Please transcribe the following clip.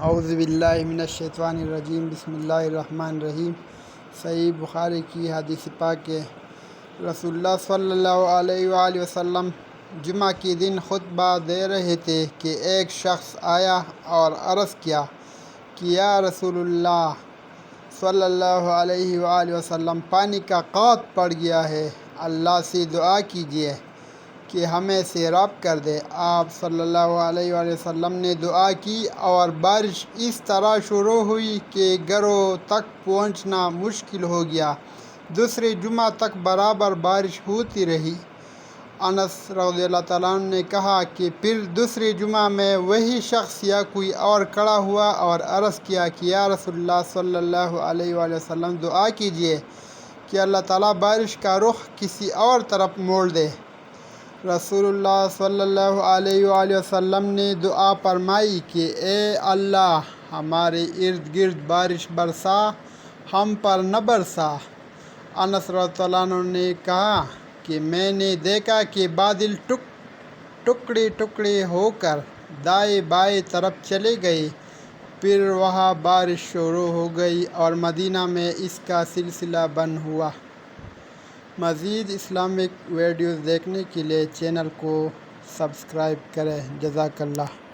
اعوذ باللہ من الشیطان الرجیم، بسم اللہ الرحمن الرحیم۔ صحیح بخاری کی حدیث پاک ہے، رسول اللہ صلی اللہ علیہ وآلہ وسلم جمعہ کے دن خطبہ دے رہے تھے کہ ایک شخص آیا اور عرض کیا کہ یا رسول اللہ صلی اللہ علیہ وآلہ وسلم، پانی کا قحط پڑ گیا ہے، اللہ سے دعا کیجیے کہ ہمیں سیراب کر دے۔ آپ صلی اللہ علیہ وآلہ وسلم نے دعا کی اور بارش اس طرح شروع ہوئی کہ گھروں تک پہنچنا مشکل ہو گیا۔ دوسرے جمعہ تک برابر بارش ہوتی رہی۔ انس رضی اللہ تعالیٰ عنہ نے کہا کہ پھر دوسرے جمعہ میں وہی شخص یا کوئی اور کھڑا ہوا اور عرض کیا کہ یا رسول اللہ صلی اللہ علیہ وآلہ وسلم، دعا کیجیے کہ اللہ تعالیٰ بارش کا رخ کسی اور طرف موڑ دے۔ رسول اللہ صلی اللہ علیہ وآلہ وسلم نے دعا فرمائی کہ اے اللہ، ہمارے ارد گرد بارش برسا، ہم پر نہ برسا۔ انس رضی اللہ عنہ نے کہا کہ میں نے دیکھا کہ بادل ٹکڑے ٹکڑے ہو کر دائیں بائیں طرف چلے گئے، پھر وہاں بارش شروع ہو گئی اور مدینہ میں اس کا سلسلہ بند ہوا۔ مزید اسلامک ویڈیوز دیکھنے کے لیے چینل کو سبسکرائب کریں۔ جزاک اللہ۔